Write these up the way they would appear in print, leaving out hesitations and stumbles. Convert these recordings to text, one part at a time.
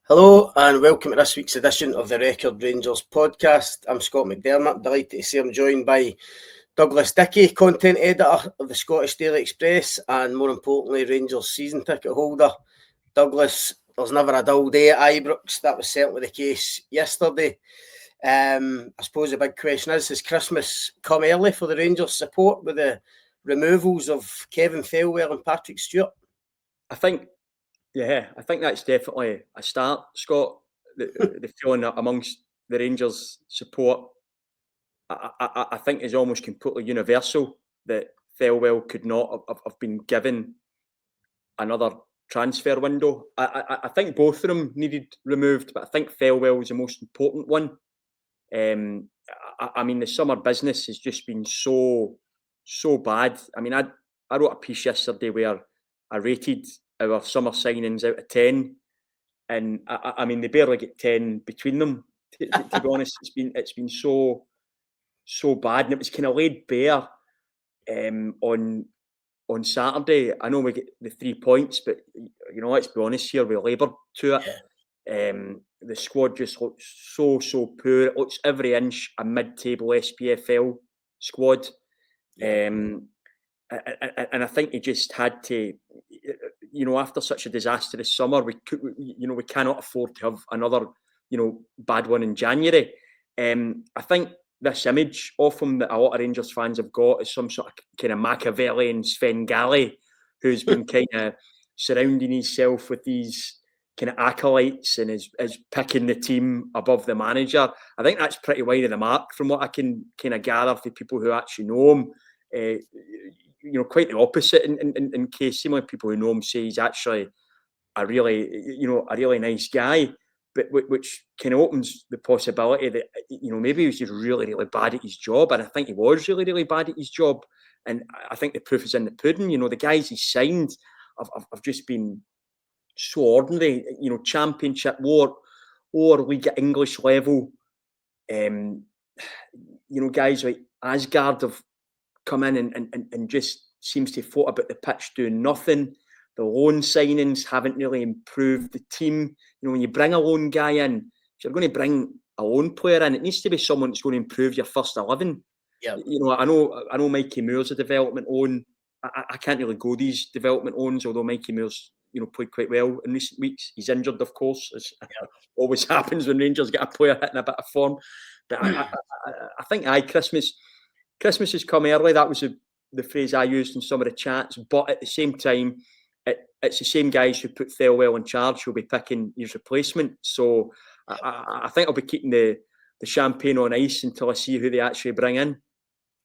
Hello and welcome to this week's edition of the Record Rangers podcast. I'm Scott McDermott, delighted to say I'm joined by Douglas Dickie, content editor of the Scottish Daily Express and more importantly Rangers season ticket holder. Douglas, there's never a dull day at Ibrox. That was certainly the case yesterday. I suppose the big question is, has Christmas come early for the Rangers support with the removals of Kevin Thelwell and Patrick Stewart? I think that's definitely a start, Scott. The feeling amongst the Rangers support, I think, is almost completely universal that Thelwell could not have been given another transfer window. I think both of them needed removed, but I think Thelwell was the most important one. I mean, the summer business has just been so bad. I mean, I wrote a piece yesterday where I rated our summer signings out of 10, and I mean they barely get 10 between them. To be honest, it's been so bad, and it was kind of laid bare on Saturday. I know we get the 3 points, but let's be honest here, we laboured to it. The squad just looks so poor. It looks every inch a mid-table SPFL squad. And I think he just had to, after such a disastrous summer, we cannot afford to have another, bad one in January. I think this image of him that a lot of Rangers fans have got is some sort of kind of Machiavellian Svengali who's been kind of surrounding himself with these kind of acolytes and is picking the team above the manager. I think that's pretty wide of the mark from what I can kind of gather from people who actually know him. Quite the opposite in case. Seemingly people who know him say he's actually a really nice guy, but which kind of opens the possibility that maybe he was just really bad at his job, and I think he was really bad at his job, and I think the proof is in the pudding. The guys he signed have just been so ordinary. Championship or league at English level. Guys like Asgard have come in and just seems to float about the pitch doing nothing. The loan signings haven't really improved the team. When you bring a loan guy in, if you're going to bring a loan player in, it needs to be someone that's going to improve your first 11. Yeah. I know Mikey Moore's a development own. I can't really go these development owns, although Mikey Moore's played quite well in recent weeks. He's injured, of course, as always happens when Rangers get a player hitting a bit of form. But I think Christmas has come early. That was the phrase I used in some of the chats. But at the same time, it's the same guys who put Thelwell in charge who'll be picking his replacement. So I think I'll be keeping the champagne on ice until I see who they actually bring in.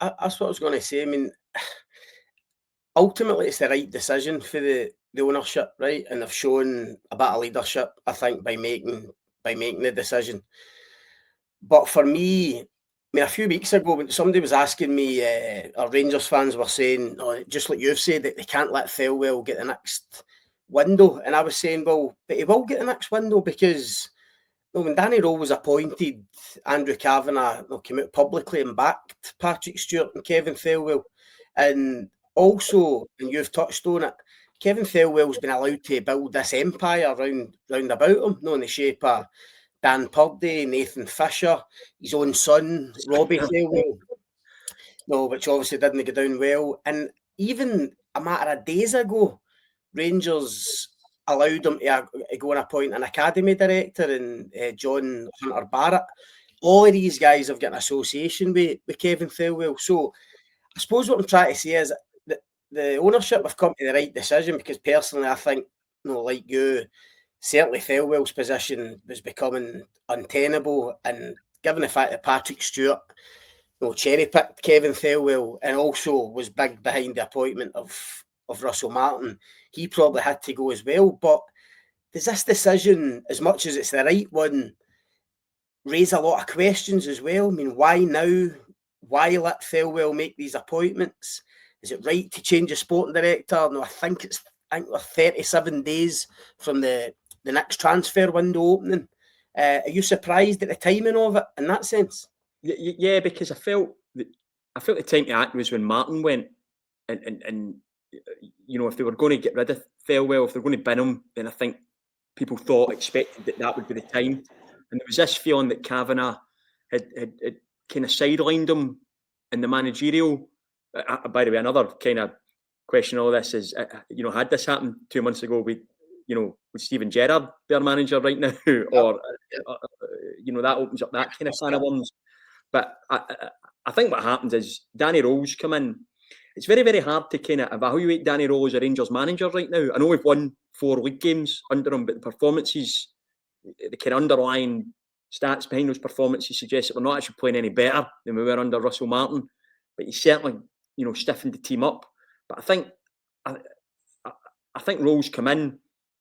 That's what I was going to say. I mean, ultimately, it's the right decision for the ownership, right? And they've shown a bit of leadership, I think, by making the decision. But for me, I mean, a few weeks ago, when somebody was asking me, our Rangers fans were saying, just like you've said, that they can't let Thelwell get the next window. And I was saying, well, but he will get the next window because when Danny Rohl was appointed, Andrew Kavanagh came out publicly and backed Patrick Stewart and Kevin Thelwell. And also, and you've touched on it, Kevin Thelwell's been allowed to build this empire round about him, in the shape of Dan Purdy, Nathan Fisher, his own son, Robbie Thelwell, which obviously didn't go down well. And even a matter of days ago, Rangers allowed him to go and appoint an academy director in John Hunter Barrett. All of these guys have got an association with Kevin Thelwell. So I suppose what I'm trying to say is that the ownership have come to the right decision, because personally I think, like you, certainly Thelwell's position was becoming untenable, and given the fact that Patrick Stewart cherry-picked Kevin Thelwell and also was big behind the appointment of Russell Martin, he probably had to go as well. But does this decision, as much as it's the right one, raise a lot of questions as well? I mean, why now? Why let Thelwell make these appointments? Is it right to change a sporting director? No, I think we're 37 days from the next transfer window opening. Are you surprised at the timing of it in that sense? Yeah, because I felt the time to act was when Martin went, and if they were going to get rid of Thelwell, if they're going to bin him, then I think people expected that would be the time. And there was this feeling that Kavanagh had kind of sidelined him in the managerial. By the way, another kind of question all this is, had this happened 2 months ago, would Steven Gerrard be our manager right now? Or, that opens up that kind of can of worms. But I think what happens is Danny Rohl's come in. It's very, very hard to kind of evaluate Danny Rohl as a Rangers manager right now. I know we've won 4 league games under him, but the performances, the kind of underlying stats behind those performances suggest that we're not actually playing any better than we were under Russell Martin. But he certainly, stiffened the team up. But I think Rohl's come in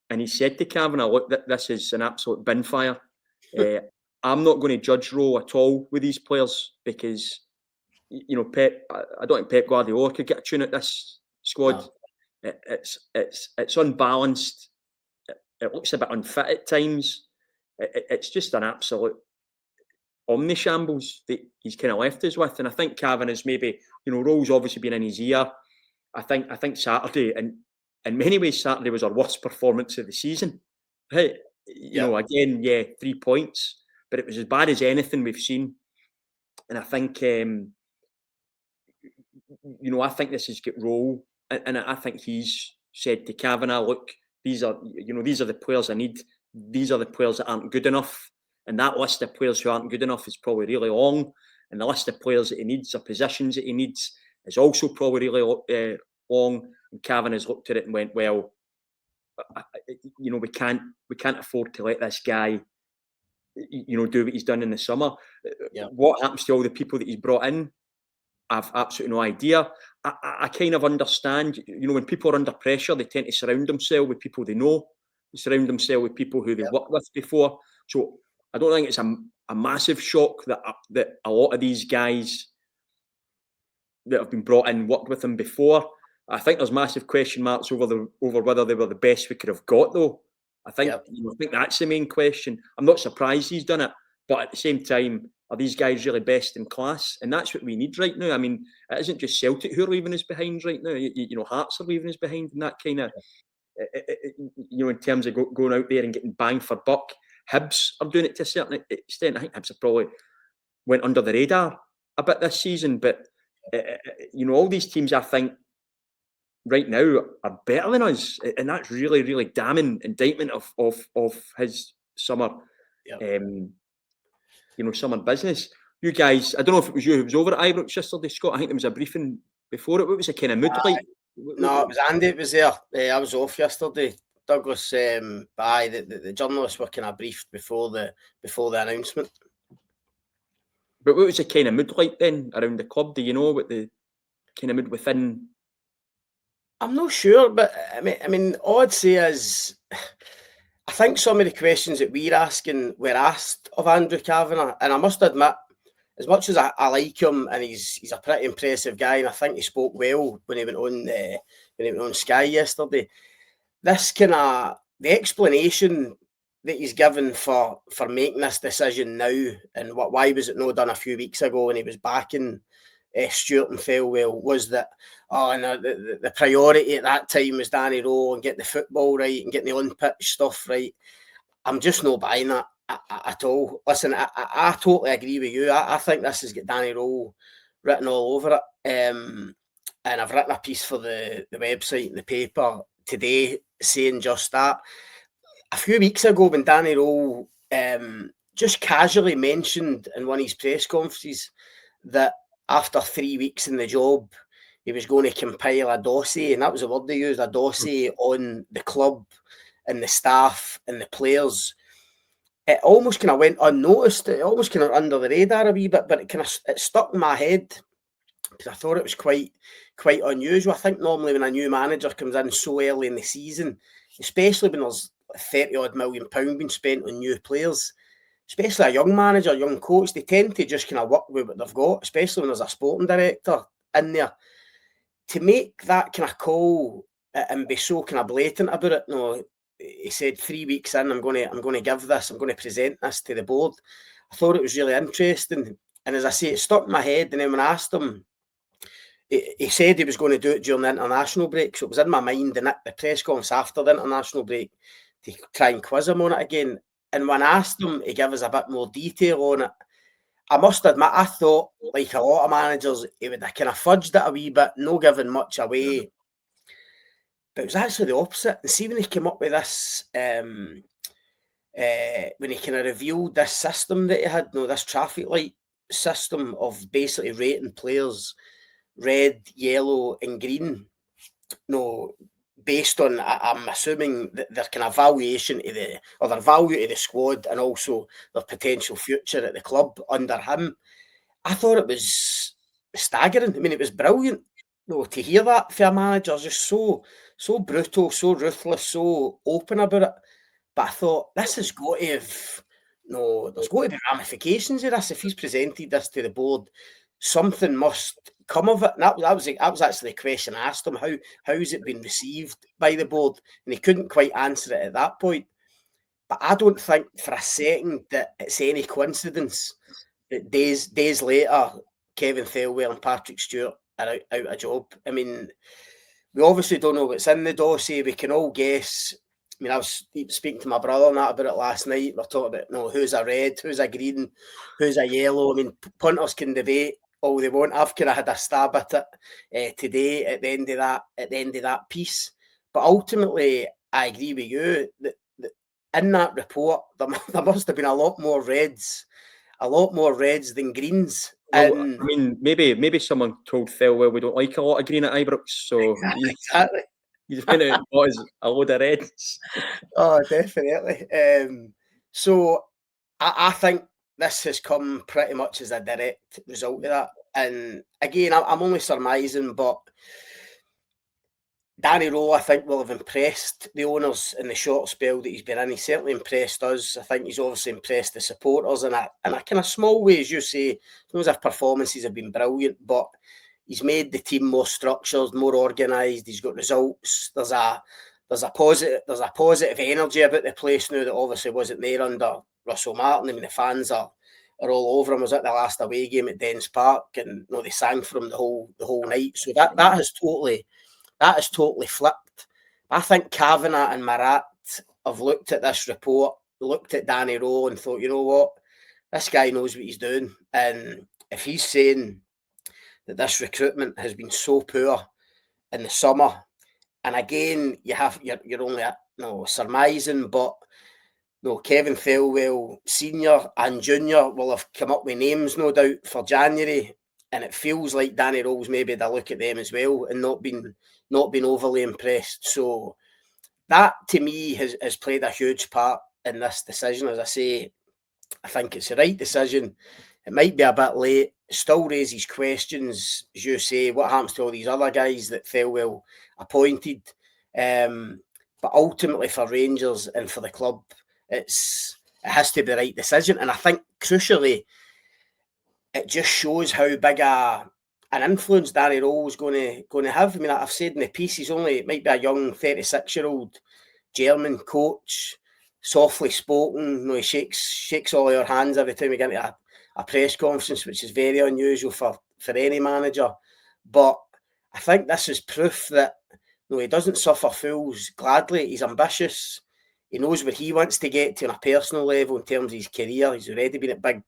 and he said to Kavanagh, look, this is an absolute bin fire. I'm not going to judge Rohl at all with these players because, Pep. I don't think Pep Guardiola could get a tune at this squad. No. It's unbalanced. It looks a bit unfit at times. It's just an absolute omni-shambles that he's kind of left us with. And I think Kavanagh's maybe, Rohl's obviously been in his ear. I think Saturday, and in many ways, Saturday was our worst performance of the season. Right? Again, 3 points, but it was as bad as anything we've seen. And I think, I think this has got Rohl, and I think he's said to Kavanagh, look, these are the players I need. These are the players that aren't good enough. And that list of players who aren't good enough is probably really long. And the list of players that he needs, or positions that he needs, is also probably really long. And Kavanagh's looked at it and went, well, we can't afford to let this guy, do what he's done in the summer. Yeah. What happens to all the people that he's brought in? I've absolutely no idea. I kind of understand, when people are under pressure, they tend to surround themselves with people they know. They surround themselves with people who they've worked with before. So I don't think it's a massive shock that a lot of these guys that have been brought in worked with him before. I think there's massive question marks over whether they were the best we could have got, though. I think I think that's the main question. I'm not surprised he's done it, but at the same time, are these guys really best in class? And that's what we need right now. I mean, it isn't just Celtic who are leaving us behind right now. Hearts are leaving us behind, and that kind of, in terms of going out there and getting bang for buck. Hibs are doing it to a certain extent. I think Hibs have probably went under the radar a bit this season, but all these teams, I think, right now are better than us, and that's really, really damning indictment of his summer, summer business. You guys, I don't know if it was you who was over at Ibrox yesterday, Scott. I think there was a briefing before it. What was a kind of mood like? No, it was Andy. It was there. I was off yesterday. Douglas, the journalists were kind of briefed before the announcement. But what was the kind of mood like then around the club? Do you know what the kind of mood within? I'm not sure, but I mean, all I'd say is, I think some of the questions that we're asking were asked of Andrew Kavanagh, and I must admit, as much as I like him, and he's a pretty impressive guy, and I think he spoke well when he went on Sky yesterday. This kind of the explanation that he's given for making this decision now, and why was it not done a few weeks ago when he was backing Stewart and Thelwell, was that the priority at that time was Danny Rohl and getting the football right and getting the on-pitch stuff right. I'm just not buying that at all. Listen, I totally agree with you. I think this has got Danny Rohl written all over it. And I've written a piece for the website and the paper today saying just that. A few weeks ago, when Danny Rohl just casually mentioned in one of his press conferences that after 3 weeks in the job, he was going to compile a dossier, and that was the word they used, a dossier on the club and the staff and the players. It almost kind of went unnoticed. It almost kind of under the radar a wee bit, but it stuck in my head because I thought it was quite unusual. I think normally when a new manager comes in so early in the season, especially when there's £30-odd million being spent on new players, especially a young manager, young coach, they tend to just kind of work with what they've got, especially when there's a sporting director in there. To make that kind of call and be so kind of blatant about it, no, he said 3 weeks in, I'm going to present this to the board. I thought it was really interesting, and as I say, it stuck in my head. And then when I asked him, he said he was going to do it during the international break, so it was in my mind. And the press conference after the international break, to try and quiz him on it again. And when I asked him to give us a bit more detail on it, I must admit, I thought, like a lot of managers, he would have kind of fudged it a wee bit, no giving much away. But it was actually the opposite. And see, when he came up with this, when he kind of revealed this system that he had, this traffic light system of basically rating players red, yellow, and green, based on, I'm assuming, their kind of valuation to their value to the squad and also their potential future at the club under him. I thought it was staggering. I mean, it was brilliant. To hear that for a manager, just so brutal, so ruthless, so open about it. But I thought, this has got to have, there's got to be ramifications of this. If he's presented this to the board, something must come of it. And that was actually the question I asked him. How's it been received by the board? And he couldn't quite answer it at that point. But I don't think for a second that it's any coincidence that days later, Kevin Thelwell and Patrick Stewart are out a job. I mean, we obviously don't know what's in the dossier. We can all guess. I mean, I was speaking to my brother and that about it last night. We're talking about who's a red, who's a green, who's a yellow. I mean, punters can debate all they want. I've kind of had a stab at it today at the end of that piece. But ultimately, I agree with you that in that report there must have been a lot more reds than greens. Well, I mean, maybe someone told Thelwell we don't like a lot of green at Ibrox, so exactly. He's went out and bought us a load of reds. Oh, definitely. So I think this has come pretty much as a direct result of that. And again, I'm only surmising, but Danny Rohl, I think, will have impressed the owners in the short spell that he's been in. He certainly impressed us. I think he's obviously impressed the supporters in a kind of small way, as you say. Those performances have been brilliant, but he's made the team more structured, more organised. He's got results. There's a positive energy about the place now that obviously wasn't there under Russell Martin. I mean, the fans are all over him. I was at the last away game at Dens Park, and they sang for him the whole night. So that has totally flipped. I think Kavanagh and Marat have looked at this report, looked at Danny Rohl and thought, you know what, this guy knows what he's doing. And if he's saying that this recruitment has been so poor in the summer, and again, you're only surmising, but Kevin Thelwell Senior and Junior will have come up with names, no doubt, for January. And it feels like Danny Rohl's maybe had a look at them as well and not been overly impressed. So that, to me, has played a huge part in this decision. As I say, I think it's the right decision. It might be a bit late. Still raises questions, as you say, what happens to all these other guys that Thelwell appointed? But ultimately for Rangers and for the club, it has to be the right decision. And I think, crucially, it just shows how big an influence Danny Rohl is going to have. I mean, I've said in the piece, it might be a young 36-year-old German coach, softly spoken. He shakes all your hands every time we get into a press conference, which is very unusual for any manager. But I think this is proof that he doesn't suffer fools gladly. He's ambitious. He knows where he wants to get to on a personal level in terms of his career. He's already been at big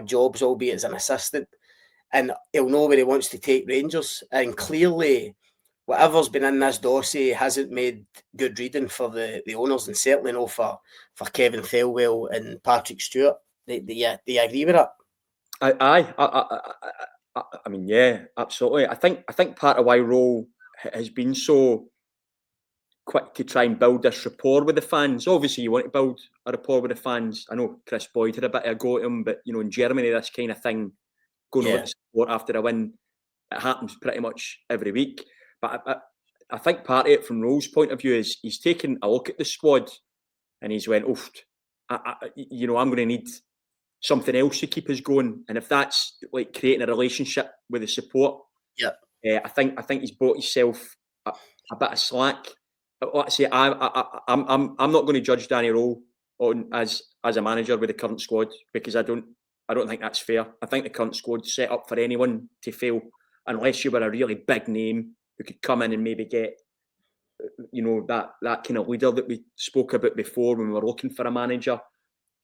jobs, albeit as an assistant, and he'll know where he wants to take Rangers. And clearly, whatever's been in this dossier hasn't made good reading for the owners, and certainly no for Kevin Thelwell and Patrick Stewart. Do you agree with that? I mean, yeah, absolutely. I think part of why Rohl has been so quick to try and build this rapport with the fans. Obviously, you want to build a rapport with the fans. I know Chris Boyd had a bit of a go at him, but in Germany, this kind of thing, going over to support after a win, it happens pretty much every week. But I think part of it, from Rohl's point of view, is he's taken a look at the squad and he's went, "Oof, I'm going to need something else to keep us going." And if that's like creating a relationship with the support, I think he's bought himself a bit of slack. Like I say, I'm not going to judge Danny Rohl as a manager with the current squad, because I don't think that's fair. I think the current squad's set up for anyone to fail, unless you were a really big name who could come in and maybe get that kind of leader that we spoke about before when we were looking for a manager.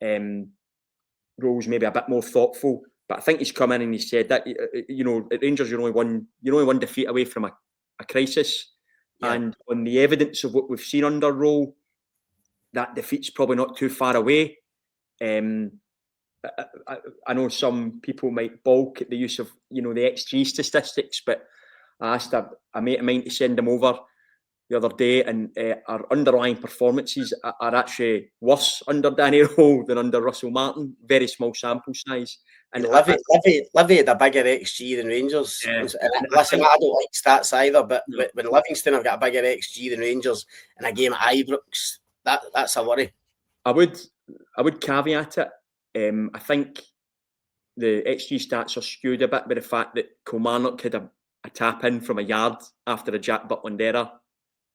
Rohl's maybe a bit more thoughtful, but I think he's come in and he said that at Rangers you're only one defeat away from a crisis, and on the evidence of what we've seen under Rohl, that defeat's probably not too far away. I know some people might balk at the use of the XG statistics, but I asked a mate of mine to send them over the other day, and our underlying performances are actually worse under Danny Rohl than under Russell Martin. Very small sample size. And Livy had a bigger XG than Rangers. Yeah. Listen, I don't like stats either, but when Livingston have got a bigger XG than Rangers in a game at Ibrox, that's a worry. I would caveat it. I think the XG stats are skewed a bit by the fact that Kilmarnock had a tap in from a yard after a Jack Butland error.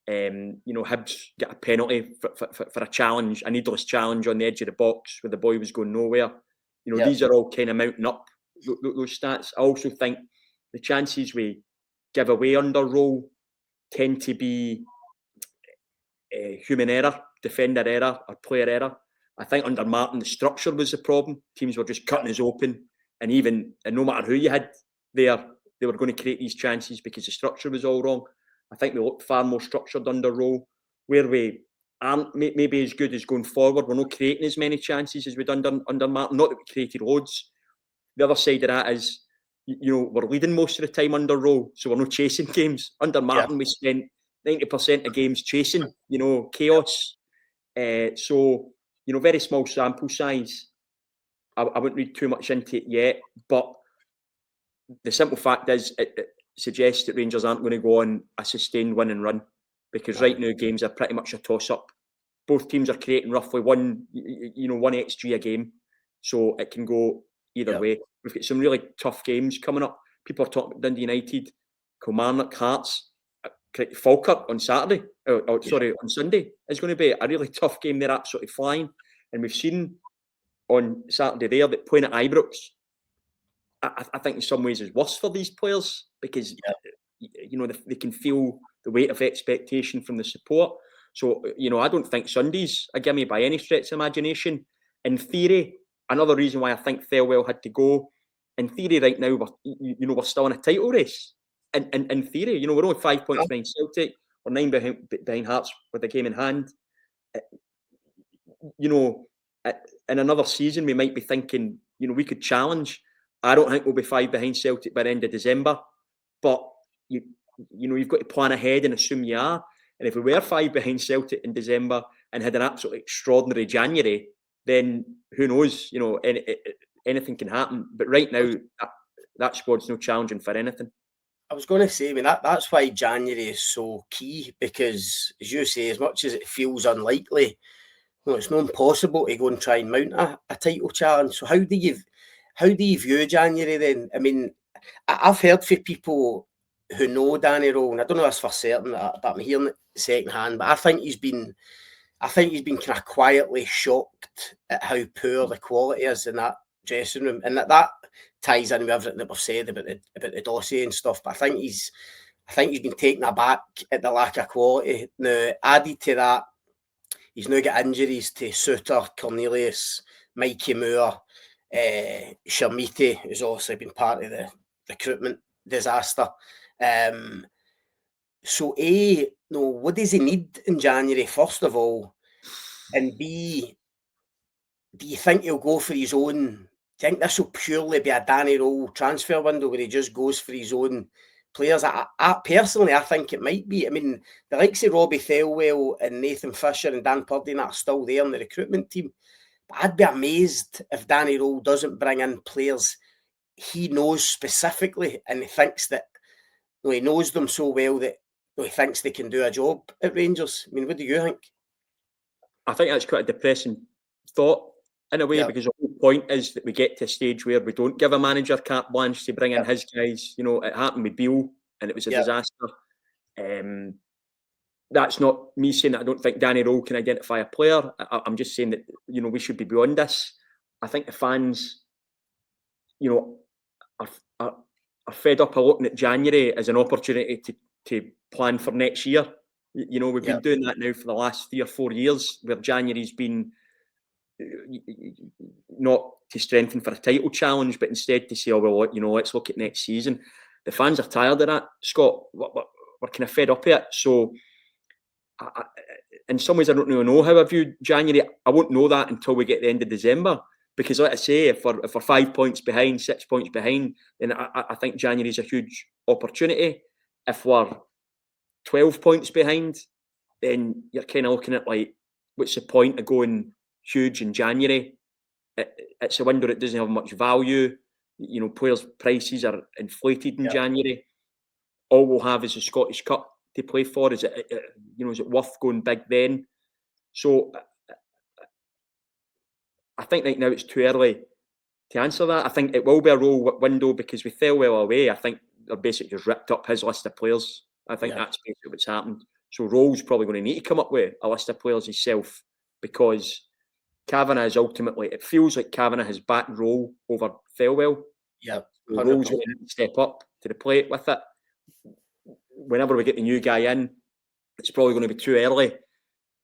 Hibs get a penalty for a challenge, a needless challenge on the edge of the box where the boy was going nowhere. These are all kind of mounting up those stats. I also think the chances we give away under Rohl tend to be human error, defender error, or player error. I think under Martin the structure was the problem. Teams were just cutting us open, and no matter who you had there, they were going to create these chances because the structure was all wrong. I think we looked far more structured under Rohl, where we aren't maybe as good as going forward. We're not creating as many chances as we'd done under Martin. Not that we created loads. The other side of that is, we're leading most of the time under Rohl, so we're not chasing games. Under Martin, we spent 90% of games chasing, chaos. So, very small sample size. I wouldn't read too much into it yet, but the simple fact is it suggests that Rangers aren't going to go on a sustained win and run, because right now games are pretty much a toss-up. Both teams are creating roughly one XG a game, so it can go either way. We've got some really tough games coming up. People are talking about Dundee United, Kilmarnock, Hearts, Falkirk on Saturday. On Sunday. It's going to be a really tough game. They're absolutely flying, and we've seen on Saturday there that playing at Ibrox, I think in some ways is worse for these players because they can feel the weight of expectation from the support. So I don't think Sunday's a gimme by any stretch of imagination. In theory, another reason why I think Thelwell had to go. In theory, right now we're still in a title race. In theory, we're only 5 points behind Celtic. We're 9 behind Hearts with the game in hand. In another season, we might be thinking, we could challenge. I don't think we'll be 5 behind Celtic by the end of December, but you've got to plan ahead and assume you are. And if we were 5 behind Celtic in December and had an absolutely extraordinary January, then who knows? Anything can happen. But right now, that squad's no challenging for anything. I was going to say, that's why January is so key, because, as you say, as much as it feels unlikely, it's not impossible to go and try and mount a title challenge. So how do you view January then? I've heard from people who know Danny Rohl, and I don't know this for certain, but I'm hearing it second hand. But I think he's been kind of quietly shocked at how poor the quality is in that dressing room, and that ties in with everything that we've said about the dossier and stuff. But I think he's been taken aback at the lack of quality. Now, added to that, he's now got injuries to Suter, Cornelius, Mikey Moore, Sharmiti, who's also been part of the recruitment disaster. So what does he need in January, first of all? And B, do you think he'll go for his own? Do you think this will purely be a Danny Rohl transfer window where he just goes for his own players? I personally, I think it might be. The likes of Robbie Thelwell and Nathan Fisher and Dan Purdy are still there in the recruitment team. But I'd be amazed if Danny Rohl doesn't bring in players he knows specifically, and he thinks that he knows them so well that he thinks they can do a job at Rangers. What do you think? I think that's quite a depressing thought in a way, because the whole point is that we get to a stage where we don't give a manager carte blanche to bring in his guys. It happened with Beale and it was a disaster. That's not me saying that I don't think Danny Rohl can identify a player. I'm just saying that, we should be beyond this. I think the fans, are fed up of looking at January as an opportunity to plan for next year. You know, we've been doing that now for the last 3 or 4 years, where January's been not to strengthen for a title challenge, but instead to say, oh, well, you know, let's look at next season. The fans are tired of that, Scott. We're kind of fed up of it. So, in some ways, I don't really know how I view January. I won't know that until we get the end of December. Because, like I say, if we're 5 points behind, 6 points behind, then I think January is a huge opportunity. If we're 12 points behind, then you're kind of looking at like, what's the point of going huge in January? It's a window that doesn't have much value. You know, players' prices are inflated in January. All we'll have is a Scottish Cup to play for. Is it worth going big then? So I think right now it's too early to answer that. I think it will be a roll window because with Thelwell away, I think they're basically just ripped up his list of players. I think that's basically what's happened. So Roll's probably going to need to come up with a list of players himself, because Kavanagh is ultimately, it feels like Kavanagh has backed Roll over Thelwell. Yeah. Roll's going to need to step up to the plate with it. Whenever we get the new guy in, it's probably going to be too early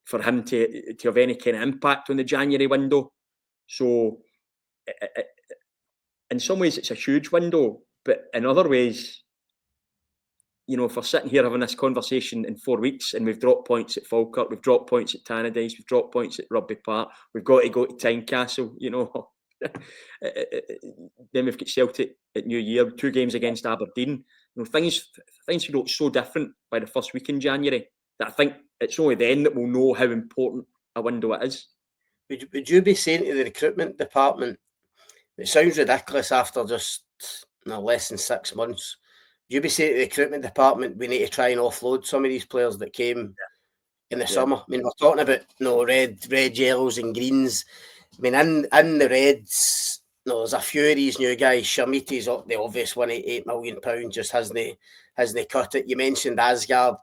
for him to have any kind of impact on the January window. So, in some ways, it's a huge window, but in other ways, you know, if we're sitting here having this conversation in 4 weeks and we've dropped points at Falkirk, we've dropped points at Tannadice, we've dropped points at Rugby Park, we've got to go to Tynecastle, you know. Then we've got Celtic at New Year, 2 games against Aberdeen. You know, things look so different by the first week in January that I think it's only then that we'll know how important a window it is. Would you be saying to the recruitment department, it sounds ridiculous after just less than 6 months, would you be saying to the recruitment department, we need to try and offload some of these players that came in the summer? I mean, we're talking about red, yellows and greens. I mean, in the reds, there's a few of these new guys. Shamiti's up the obvious one at £8 million, just hasn't cut it. You mentioned Asgard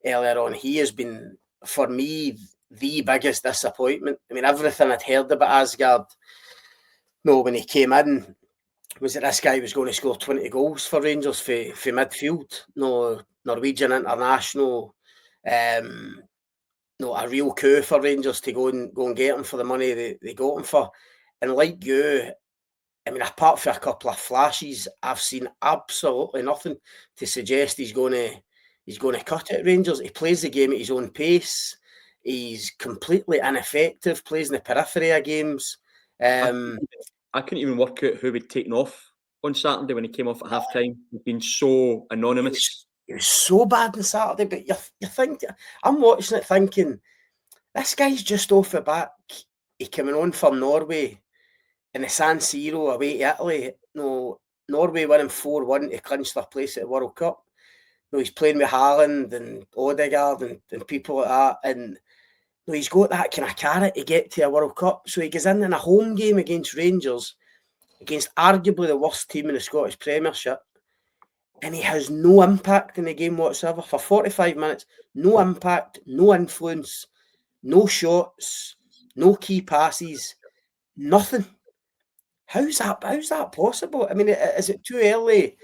earlier on. He has been, for me, the biggest disappointment. I mean, everything I'd heard about Asgard, when he came in, was that this guy was going to score 20 goals for Rangers for midfield. Norwegian international, a real coup for Rangers to go and get him for the money they got him for. And like you, I mean, apart from a couple of flashes, I've seen absolutely nothing to suggest he's going to cut it at Rangers. He plays the game at his own pace. He's completely ineffective, plays in the periphery of games. I couldn't even work out who we'd taken off on Saturday when he came off at half time. He'd been so anonymous. It was so bad on Saturday, but you think, I'm watching it thinking, this guy's just off the back. He's coming on for Norway in the San Siro away to Italy. Norway winning 4-1 to clinch their place at the World Cup. He's playing with Haaland and Odegaard and people like that. And he's got that kind of carrot to get to a World Cup. So he goes in a home game against Rangers, against arguably the worst team in the Scottish Premiership, and he has no impact in the game whatsoever. For 45 minutes, no impact, no influence, no shots, no key passes, nothing. How's that possible? I mean, is it too early?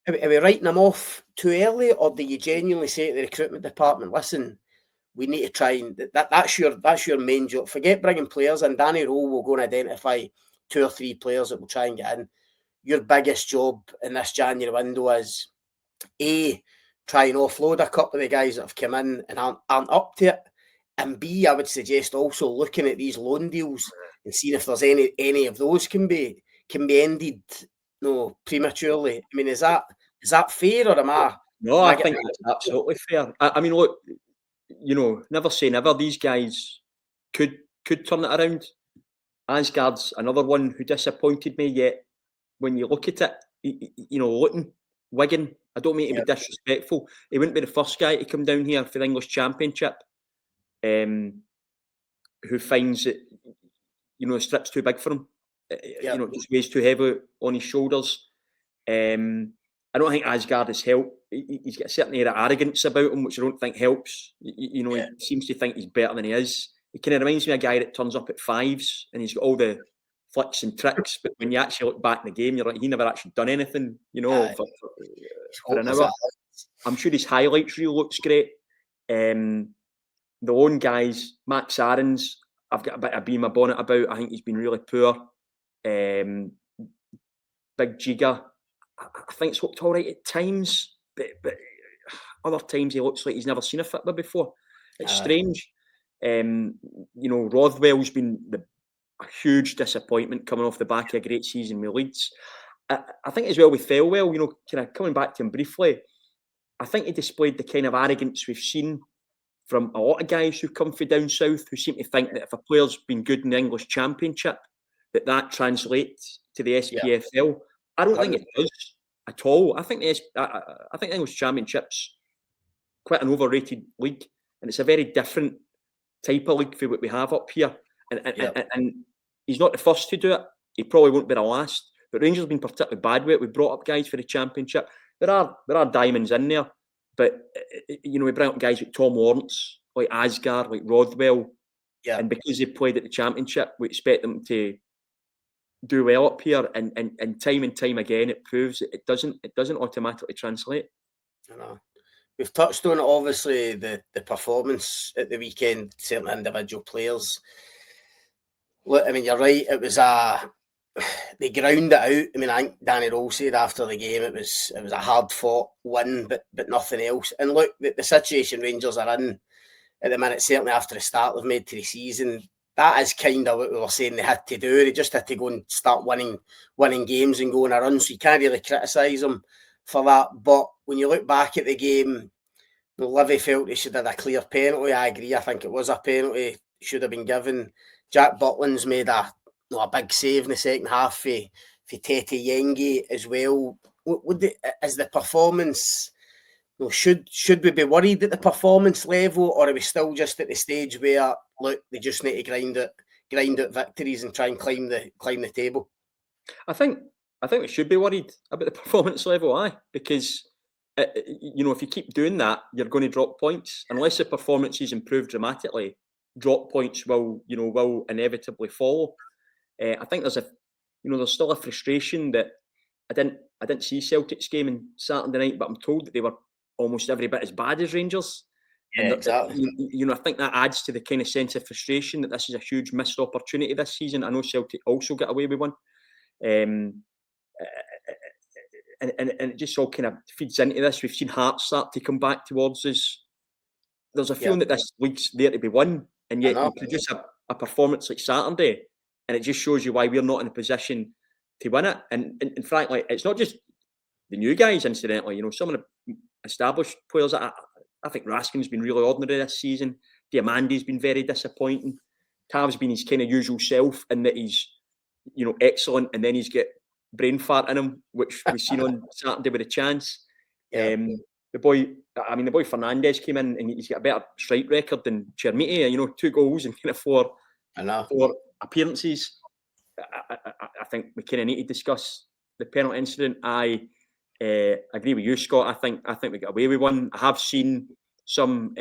Are we writing him off too early, or do you genuinely say to the recruitment department, listen, we need to try and that's your main job. Forget bringing players in. Danny Rohl will go and identify 2 or 3 players that will try and get in. Your biggest job in this January window is A, try and offload a couple of the guys that have come in and aren't up to it, and B, I would suggest also looking at these loan deals and seeing if there's any of those can be ended prematurely. I mean, is that fair, or am I? No, I think that's absolutely fair. I mean, look, never say never. These guys could turn it around. Asgard's another one who disappointed me, yet when you look at it, Luton, Wigan, I don't mean to be disrespectful, he wouldn't be the first guy to come down here for the English Championship who finds that, the strip's too big for him. Just weighs too heavy on his shoulders. I don't think Asgard has helped. He's got a certain air of arrogance about him, which I don't think helps. He seems to think he's better than he is. He kind of reminds me of a guy that turns up at 5s and he's got all the flicks and tricks, but when you actually look back in the game, you're like, he never actually done anything, for an hour. I'm sure his highlights reel looks great. The lone guys, Max Aarons, I've got a bit of beam my bonnet about. I think he's been really poor. Big Giga, I think it's looked all right at times, but other times he looks like he's never seen a football before. It's strange. Rothwell's been a huge disappointment coming off the back of a great season with Leeds. I think as well with Thelwell, kind of coming back to him briefly, I think he displayed the kind of arrogance we've seen from a lot of guys who come from down south, who seem to think that if a player's been good in the English Championship, that translates to the SPFL. I don't think it does at all. I think the English Championship's quite an overrated league, and it's a very different type of league for what we have up here. And he's not the first to do it. He probably won't be the last. But Rangers have been particularly bad with it. We brought up guys for the Championship. There are diamonds in there, but we bring up guys like Tom Lawrence, like Asgard, like Rothwell, and because they played at the Championship, we expect them to do well up here. And time again, it proves that it doesn't automatically translate. I know. We've touched on it, obviously, the performance at the weekend, certain individual players. Look, I mean, you're right. It was they ground it out. I mean, I think Danny Rohl said after the game it was a hard-fought win, but nothing else. And look, the situation Rangers are in at the minute, certainly after the start they've made to the season, that is kind of what we were saying they had to do. They just had to go and start winning games and go on a run. So you can't really criticise them for that. But when you look back at the game, Livy felt he should have had a clear penalty. I agree. I think it was a penalty. Should have been given. Jack Butland's made a big save in the second half for Tete Yengi as well. Is the performance? Should we be worried at the performance level, or are we still just at the stage where they just need to grind out victories and try and climb the table? I think we should be worried about the performance level, because if you keep doing that, you're going to drop points unless the performance is improved dramatically. Drop points will inevitably follow. I think there's still a frustration that I didn't see Celtic's game on Saturday night, but I'm told that they were almost every bit as bad as Rangers. Yeah, exactly. I think that adds to the kind of sense of frustration that this is a huge missed opportunity this season. I know Celtic also got away with one, and it just all kind of feeds into this. We've seen Hearts start to come back towards us. There's a feeling that this league's there to be won, and yet you produce a performance like Saturday, and it just shows you why we're not in a position to win it. And frankly, it's not just the new guys, incidentally. Some of the established players, I think Raskin's been really ordinary this season. Diamandi's been very disappointing. Tav's been his kind of usual self in that he's, excellent, and then he's got brain fart in him, which we've seen on Saturday with a chance. Yeah. The boy Fernandez came in and he's got a better strike record than Chermiti. 2 goals and kind of 4 appearances. I think we kind of need to discuss the penalty incident. I agree with you, Scott. I think we got away with one. I have seen some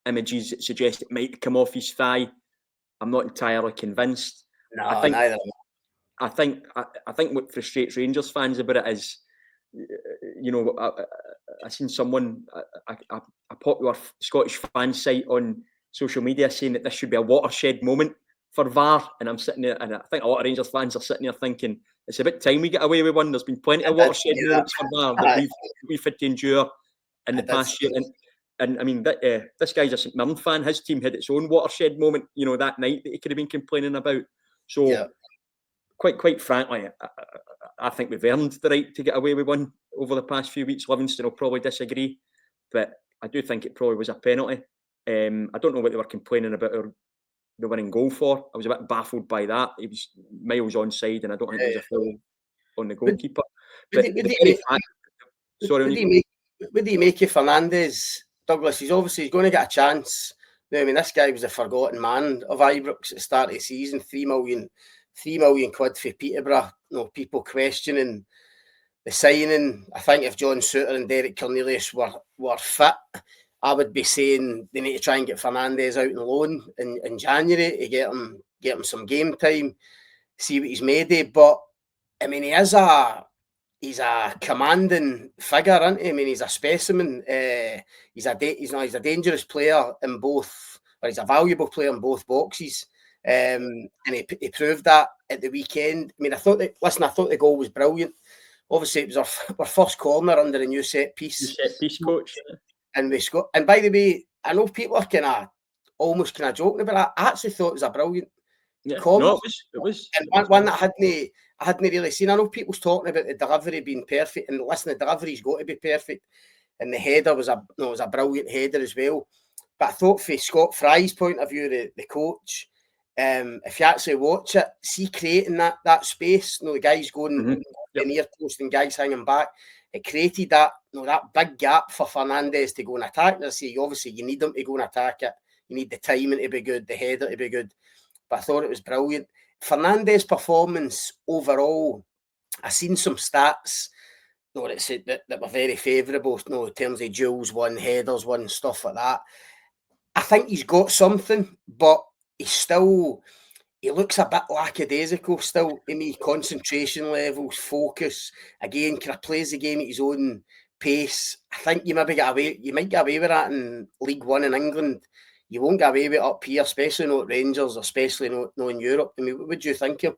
images that suggest it might come off his thigh. I'm not entirely convinced. No, neither. I think what frustrates Rangers fans about it is, I seen someone, a popular Scottish fan site on social media saying that this should be a watershed moment for VAR, and I'm sitting there, and I think a lot of Rangers fans are sitting there thinking it's about time we get away with one. There's been plenty of watershed moments for VAR that we've had to endure in the past year, and I mean this guy's a St Mirren fan. His team had its own watershed moment, that night that he could have been complaining about. So, quite frankly, I think we've earned the right to get away with one over the past few weeks. Livingston will probably disagree, but I do think it probably was a penalty. I don't know what they were complaining about the winning goal for. I was a bit baffled by that. He was miles onside, and I don't think there was a foul on the goalkeeper. What do you make of Fernandez, Douglas? He's going to get a chance. I mean, this guy was a forgotten man of Ibrox at the start of the season. 3 million quid for Peterborough. People questioning the signing. I think if John Souttar and Derek Cornelius were fit, I would be saying they need to try and get Fernandez out on loan in January to get him some game time, see what he's made of. But I mean, he is a he's a commanding figure, isn't he? I mean, he's a specimen. He's a dangerous player in both, or he's a valuable player in both boxes. And he proved that at the weekend. I mean, I thought the goal was brilliant. Obviously, it was our first corner under a new set piece. New set piece coach. And we scored. And by the way, I know people are almost joking about that. I actually thought it was a brilliant corner. No, it was. And one that I hadn't really seen. I know people's talking about the delivery being perfect, and listen, the delivery's got to be perfect. And the header was a brilliant header as well. But I thought, from Scott Fry's point of view, the coach, if you actually watch it, see creating that space, the guys going the near post and guys hanging back, it created that big gap for Fernandes to go and attack. Obviously, you need him to go and attack it. You need the timing to be good, the header to be good. But I thought it was brilliant. Fernandes' performance overall, I've seen some stats that were very favourable, in terms of duels won, headers won, stuff like that. I think he's got something, but he looks a bit lackadaisical still to me. Concentration levels, focus. Again, kind of plays the game at his own pace. I think you might get away with that in League One in England. You won't get away with it up here, especially not at Rangers, especially not in Europe. I mean, what would you think of him?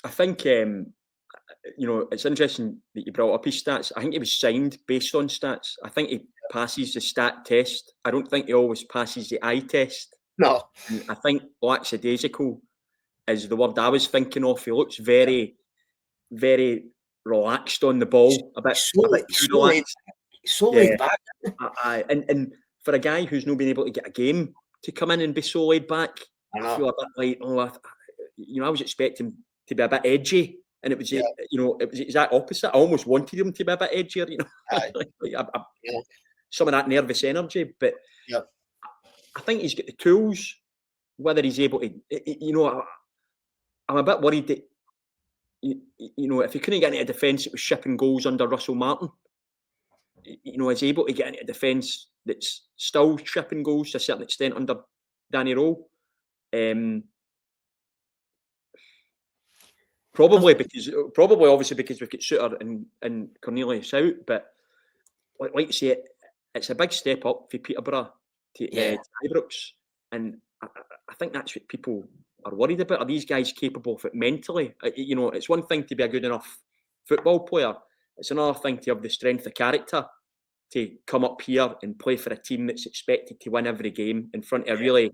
I think, it's interesting that you brought up his stats. I think he was signed based on stats. I think he passes the stat test. I don't think he always passes the eye test. No. I think lackadaisical is the word I was thinking of. He looks very, very relaxed on the ball. So laid back. And for a guy who's not been able to get a game to come in and be so laid back, I feel a bit like, I was expecting to be a bit edgy, and it was it was the exact opposite. I almost wanted him to be a bit edgier, some of that nervous energy. But I think he's got the tools. Whether he's able to, I'm a bit worried that if he couldn't get into a defence, it was shipping goals under Russell Martin. Is able to get into a defence that's still shipping goals to a certain extent under Danny Rohl. Probably obviously because we've got Shooter and Cornelius out, but like you say, it's a big step up for Peterborough to Ibrox, and I think that's what people are worried about. Are these guys capable of it mentally? It's one thing to be a good enough football player. It's another thing to have the strength of character to come up here and play for a team that's expected to win every game in front of a really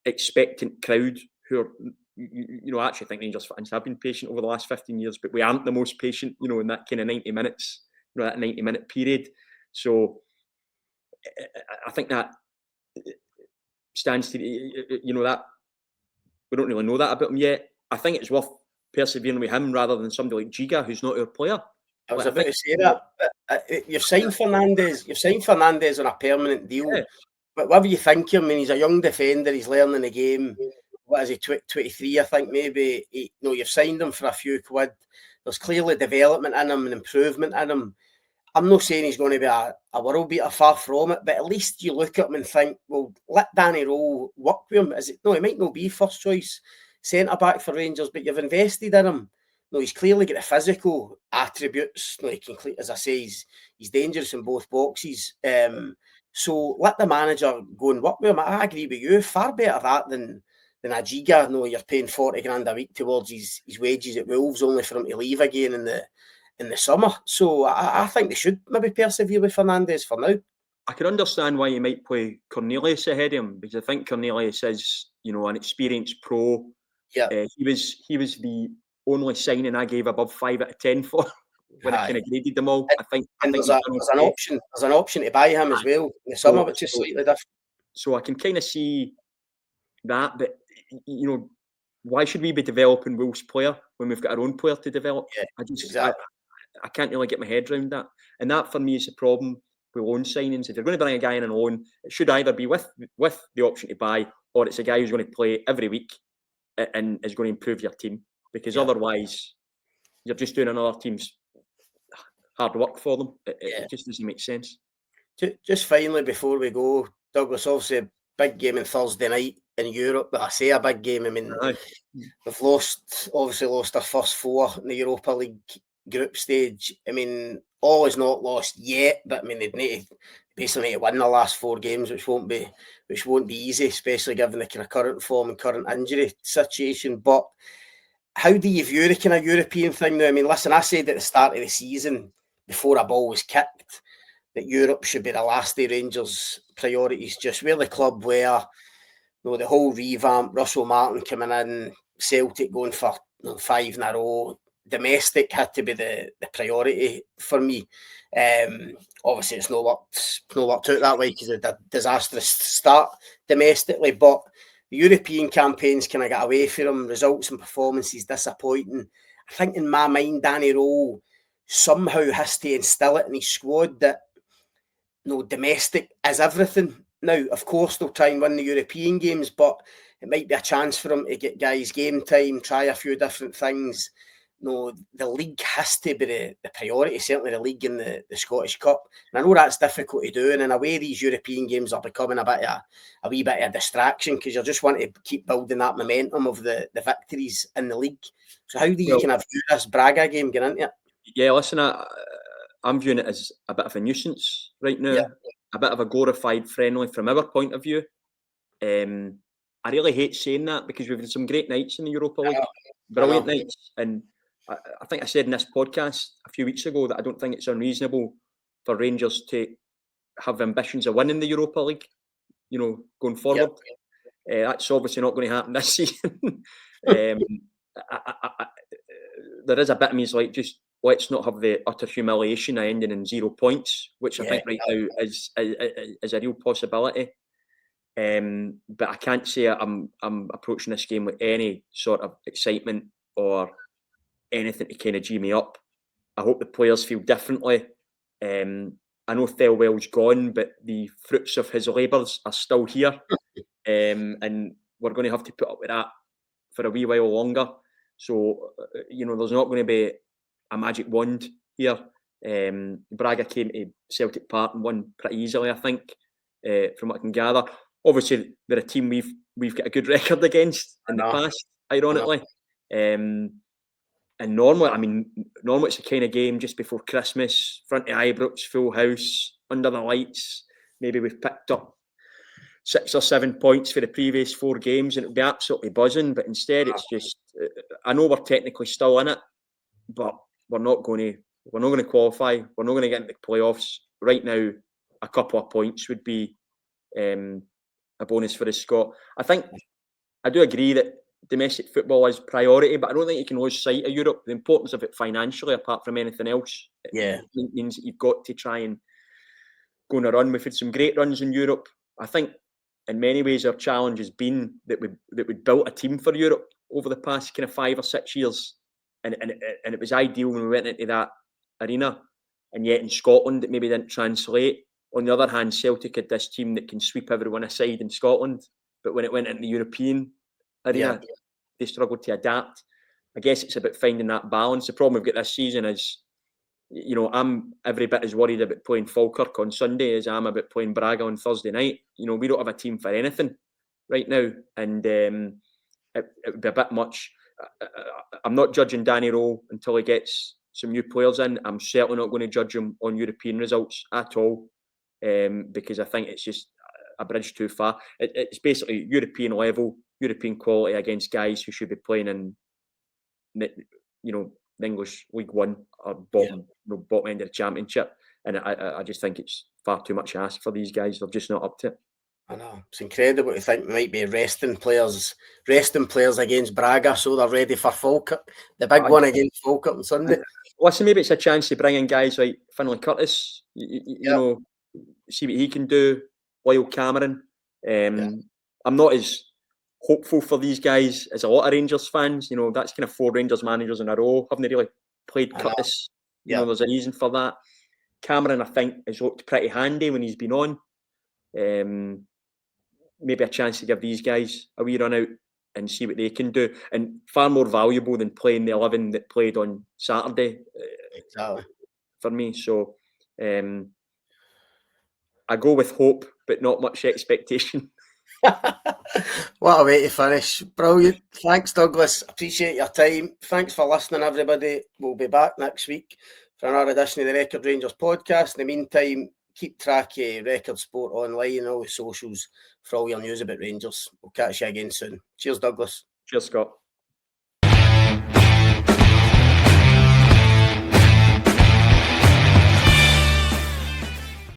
expectant crowd who are, I actually think Rangers fans have been patient over the last 15 years, but we aren't the most patient, in that kind of 90 minutes, that 90-minute period. So I think that stands to, that we don't really know that about him yet. I think it's worth persevering with him rather than somebody like Giga, who's not our player. I was about to say that. You've signed Fernandes on a permanent deal. Yeah. But whatever you think of him, he's a young defender. He's learning the game. What is he, 23, I think, maybe? You've signed him for a few quid. There's clearly development in him and improvement in him. I'm not saying he's going to be a world beater, far from it, but at least you look at him and think, well, let Danny Rohl work with him. He might not be first choice centre-back for Rangers, but you've invested in him. He's clearly got the physical attributes. He can, as I say, he's dangerous in both boxes. So let the manager go and work with him. I agree with you. Far better that than a Giga. You're paying 40 grand a week towards his wages at Wolves, only for him to leave again in the summer. So I think they should maybe persevere with Fernandes for now. I can understand why you might play Cornelius ahead of him, because I think Cornelius is, an experienced pro. Yeah, he was the only signing I gave above 5 out of 10 for when I kind of graded them all. I think there's an option to buy him as well in the summer, which is slightly different. So I can kind of see that, but why should we be developing Wolves' player when we've got our own player to develop? Yeah, I can't really get my head around that, and that for me is the problem with loan signings. If you're going to bring a guy in on loan, it should either be with the option to buy, or it's a guy who's going to play every week and is going to improve your team. Because otherwise, you're just doing another team's hard work for them. It just doesn't make sense. Just finally, before we go, Douglas, obviously a big game on Thursday night in Europe. But I say a big game, I mean, we've lost our first 4 in the Europa League group stage. I mean, all is not lost yet, but I mean they basically need to win the last 4 games, which won't be easy, especially given the kind of current form and current injury situation. But how do you view the kind of European thing now? I mean, listen, I said at the start of the season, before a ball was kicked, that Europe should be the last day Rangers' priorities. Just where the club were, the whole revamp, Russell Martin coming in, Celtic going for 5 in a row. Domestic had to be the priority for me. Obviously, it's not worked out that way because of the disastrous start domestically, but the European campaigns kind of got away from him. Results and performances disappointing. I think in my mind, Danny Rohl somehow has to instill it in his squad that domestic is everything. Now, of course, they'll try and win the European games, but it might be a chance for them to get guys game time, try a few different things. The league has to be the priority, certainly the league and the Scottish Cup. And I know that's difficult to do, and in a way, these European games are becoming a wee bit of a distraction because you just want to keep building that momentum of the victories in the league. So how do you kind of view this Braga game getting into it? Yeah, listen, I'm viewing it as a bit of a nuisance right now, a bit of a glorified friendly from our point of view. I really hate saying that because we've had some great nights in the Europa League, brilliant nights. And I think I said in this podcast a few weeks ago that I don't think it's unreasonable for Rangers to have ambitions of winning the Europa League, going forward. That's obviously not going to happen this season. There is a bit of me is like, just let's not have the utter humiliation of ending in 0 points, which I think right now is a real possibility. But I can't say I'm approaching this game with any sort of excitement or anything to kind of G me up. I hope the players feel differently. I know Thelwell's gone, but the fruits of his labours are still here. And we're going to have to put up with that for a wee while longer. So, there's not going to be a magic wand here. Braga came to Celtic Park and won pretty easily, I think, from what I can gather. Obviously, they're a team we've got a good record against in the past, ironically. And normally it's a kind of game just before Christmas, front of Ibrox, full house, under the lights. Maybe we've picked up 6 or 7 points for the previous 4 games and it would be absolutely buzzing. But instead, it's just, I know we're technically still in it, but we're not going to qualify. We're not going to get into the playoffs. Right now, a couple of points would be a bonus for the Scot. I do agree that domestic football is priority, but I don't think you can lose sight of Europe. The importance of it financially, apart from anything else, it means that you've got to try and go on a run. We've had some great runs in Europe. I think in many ways our challenge has been that we built a team for Europe over the past kind of 5 or 6 years, and it was ideal when we went into that arena. And yet in Scotland, it maybe didn't translate. On the other hand, Celtic had this team that can sweep everyone aside in Scotland, but when it went into the European arena, they struggled to adapt. I guess it's about finding that balance. The problem we've got this season is, I'm every bit as worried about playing Falkirk on Sunday as I am about playing Braga on Thursday night. We don't have a team for anything right now, and it would be a bit much. I'm not judging Danny Rohl until he gets some new players in. I'm certainly not going to judge him on European results at all, because I think it's just a bridge too far. It's basically European level, European quality against guys who should be playing in, the English League One or bottom end of the Championship. And I just think it's far too much to ask for these guys. They're just not up to it. I know. It's incredible to think we might be resting players against Braga so they're ready for Falkirk. The big one against Falkirk on Sunday. Listen, maybe it's a chance to bring in guys like Finlay Curtis, see what he can do, Lyle Cameron. I'm not as hopeful for these guys as a lot of Rangers fans. That's kind of 4 Rangers managers in a row. Haven't they really played Curtis? There's a reason for that. Cameron, I think, has looked pretty handy when he's been on. Maybe a chance to give these guys a wee run out and see what they can do. And far more valuable than playing the 11 that played on Saturday. Exactly. For me. So I go with hope, but not much expectation. What a way to finish. Brilliant. Thanks, Douglas. Appreciate your time. Thanks for listening, everybody. We'll be back next week for another edition of the Record Rangers podcast. In the meantime, keep track of Record Sport online and all the socials for all your news about Rangers. We'll catch you again soon. Cheers, Douglas. Cheers, Scott.